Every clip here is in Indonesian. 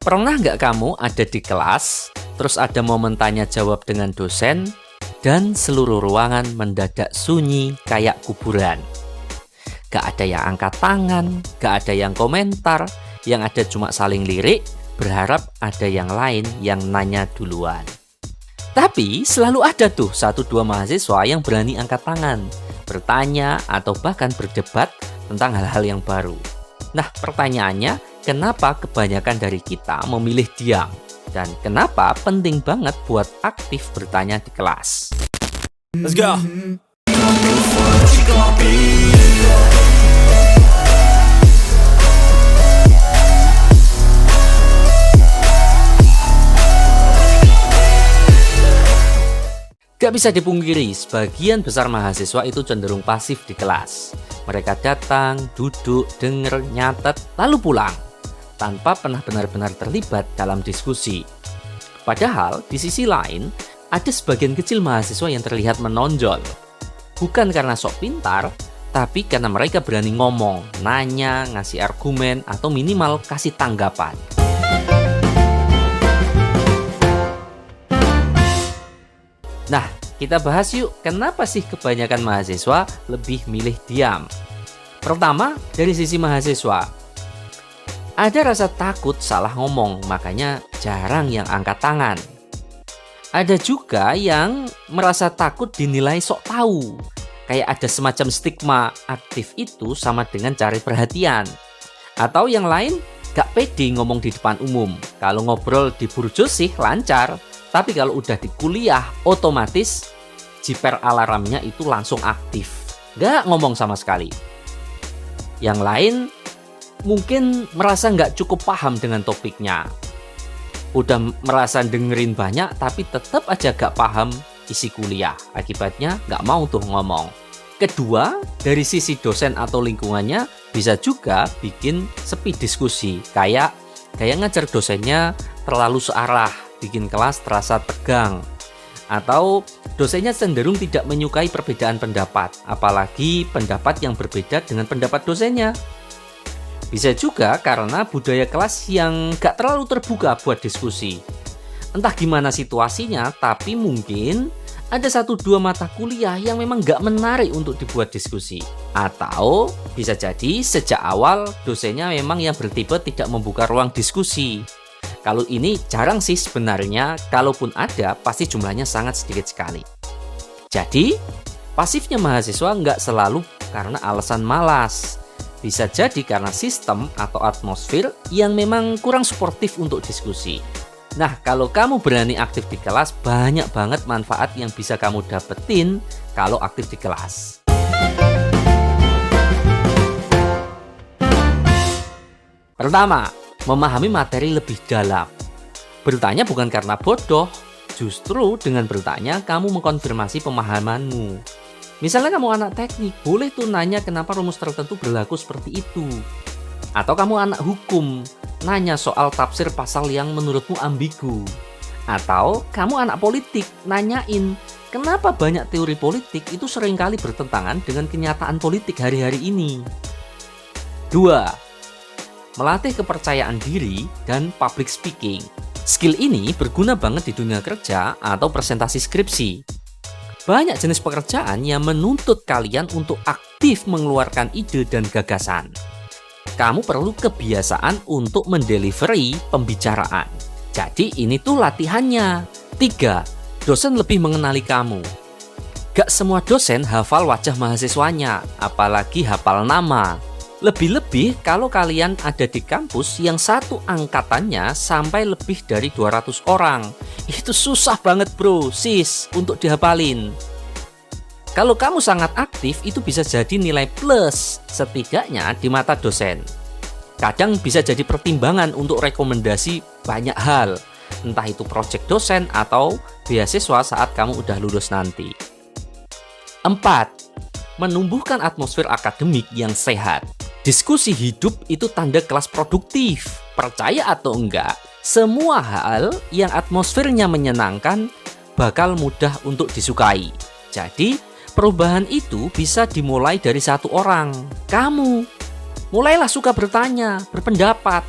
Pernah nggak kamu ada di kelas, terus ada momen tanya jawab dengan dosen, dan seluruh ruangan mendadak sunyi kayak kuburan? Gak ada yang angkat tangan, gak ada yang komentar, yang ada cuma saling lirik, berharap ada yang lain yang nanya duluan. Tapi selalu ada tuh 1-2 mahasiswa yang berani angkat tangan, bertanya atau bahkan berdebat tentang hal-hal yang baru. Nah, pertanyaannya, kenapa kebanyakan dari kita memilih diam? Dan kenapa penting banget buat aktif bertanya di kelas? Let's go. Gak bisa dipungkiri, sebagian besar mahasiswa itu cenderung pasif di kelas. Mereka datang, duduk, denger, nyatet, lalu pulang, tanpa pernah benar-benar terlibat dalam diskusi. Padahal, di sisi lain, ada sebagian kecil mahasiswa yang terlihat menonjol. Bukan karena sok pintar, tapi karena mereka berani ngomong, nanya, ngasih argumen, atau minimal kasih tanggapan. Nah, kita bahas yuk, kenapa sih kebanyakan mahasiswa lebih milih diam? Pertama, dari sisi mahasiswa. Ada rasa takut salah ngomong, makanya jarang yang angkat tangan. Ada juga yang merasa takut dinilai sok tahu. Kayak ada semacam stigma aktif itu sama dengan cari perhatian. Atau yang lain, gak pede ngomong di depan umum. Kalau ngobrol di burjo sih lancar, tapi kalau udah di kuliah, otomatis jiper alarmnya itu langsung aktif. Gak ngomong sama sekali. Yang lain mungkin merasa gak cukup paham dengan topiknya. Udah merasa dengerin banyak, tapi tetap aja gak paham isi kuliah. Akibatnya gak mau tuh ngomong. Kedua, dari sisi dosen atau lingkungannya bisa juga bikin sepi diskusi. Kayak ngajar dosennya terlalu searah, bikin kelas terasa tegang. Atau dosennya cenderung tidak menyukai perbedaan pendapat, apalagi pendapat yang berbeda dengan pendapat dosennya. Bisa juga karena budaya kelas yang gak terlalu terbuka buat diskusi. Entah gimana situasinya, tapi mungkin ada 1-2 mata kuliah yang memang gak menarik untuk dibuat diskusi. Atau bisa jadi sejak awal dosennya memang yang bertipe tidak membuka ruang diskusi. Kalau ini jarang sih sebenarnya, kalaupun ada pasti jumlahnya sangat sedikit sekali. Jadi, pasifnya mahasiswa nggak selalu karena alasan malas. Bisa jadi karena sistem atau atmosfer yang memang kurang suportif untuk diskusi. Nah, kalau kamu berani aktif di kelas, banyak banget manfaat yang bisa kamu dapetin kalau aktif di kelas. Pertama, memahami materi lebih dalam. Bertanya bukan karena bodoh, justru dengan bertanya kamu mengkonfirmasi pemahamanmu. Misalnya kamu anak teknik, boleh tuh nanya kenapa rumus tertentu berlaku seperti itu. Atau kamu anak hukum, nanya soal tafsir pasal yang menurutmu ambigu. Atau kamu anak politik, nanyain kenapa banyak teori politik itu seringkali bertentangan dengan kenyataan politik hari-hari ini. 2. Melatih kepercayaan diri dan public speaking. Skill ini berguna banget di dunia kerja atau presentasi skripsi. Banyak jenis pekerjaan yang menuntut kalian untuk aktif mengeluarkan ide dan gagasan. Kamu perlu kebiasaan untuk mendelivery pembicaraan. Jadi ini tuh latihannya. 3. Dosen lebih mengenali kamu. Gak semua dosen hafal wajah mahasiswanya, apalagi hafal nama. Lebih-lebih kalau kalian ada di kampus yang satu angkatannya sampai lebih dari 200 orang. Itu susah banget bro, sis, untuk dihafalin. Kalau kamu sangat aktif, itu bisa jadi nilai plus, setidaknya di mata dosen. Kadang bisa jadi pertimbangan untuk rekomendasi banyak hal, entah itu proyek dosen atau beasiswa saat kamu udah lulus nanti. 4. Menumbuhkan atmosfer akademik yang sehat. Diskusi hidup itu tanda kelas produktif. Percaya atau enggak, semua hal yang atmosfernya menyenangkan bakal mudah untuk disukai. Jadi, perubahan itu bisa dimulai dari satu orang, kamu. Mulailah suka bertanya, berpendapat.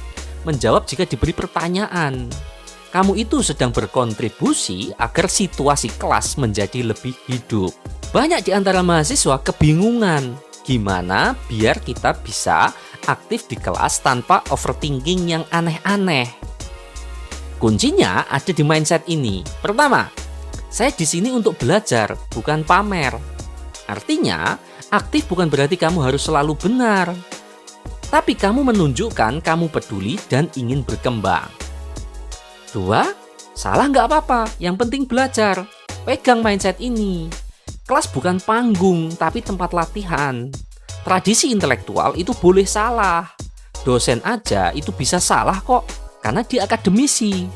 menjawab jika diberi pertanyaan. Kamu itu sedang berkontribusi agar situasi kelas menjadi lebih hidup. Banyak di antara mahasiswa kebingungan gimana biar kita bisa aktif di kelas tanpa overthinking yang aneh-aneh. Kuncinya ada di mindset ini. Pertama, saya di sini untuk belajar, bukan pamer. Artinya, aktif bukan berarti kamu harus selalu benar, tapi kamu menunjukkan kamu peduli dan ingin berkembang. 2, salah nggak apa-apa, yang penting belajar. Pegang mindset ini. Kelas bukan panggung, tapi tempat latihan. Tradisi intelektual itu boleh salah. Dosen aja itu bisa salah kok, karena dia akademisi.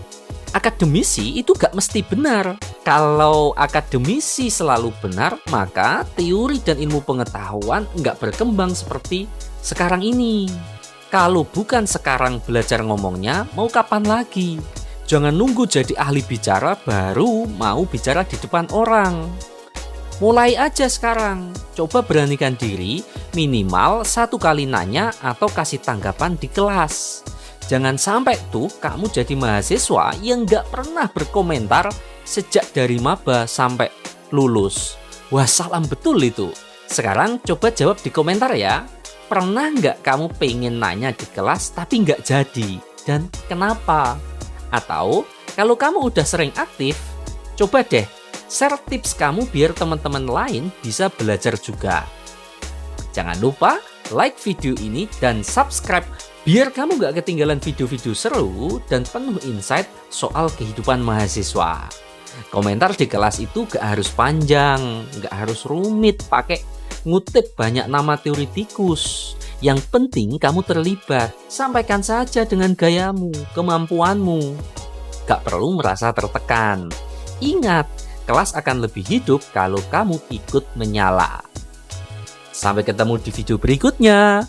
Akademisi itu gak mesti benar. Kalau akademisi selalu benar, maka teori dan ilmu pengetahuan gak berkembang seperti sekarang ini. Kalau bukan sekarang belajar ngomongnya, mau kapan lagi? Jangan nunggu jadi ahli bicara baru mau bicara di depan orang. Mulai aja sekarang. Coba beranikan diri minimal 1 kali nanya atau kasih tanggapan di kelas. Jangan sampai tuh kamu jadi mahasiswa yang gak pernah berkomentar sejak dari maba sampai lulus. Wah, salam betul itu. Sekarang coba jawab di komentar ya. Pernah nggak kamu pengen nanya di kelas tapi nggak jadi? Dan kenapa? Atau kalau kamu udah sering aktif, coba deh share tips kamu biar teman-teman lain bisa belajar juga. Jangan lupa like video ini dan subscribe biar kamu gak ketinggalan video-video seru dan penuh insight soal kehidupan mahasiswa. Komentar di kelas itu gak harus panjang, gak harus rumit pakai ngutip banyak nama teoritikus. Yang penting kamu terlibat, sampaikan saja dengan gayamu, kemampuanmu. Gak perlu merasa tertekan. Ingat, kelas akan lebih hidup kalau kamu ikut menyala. Sampai ketemu di video berikutnya.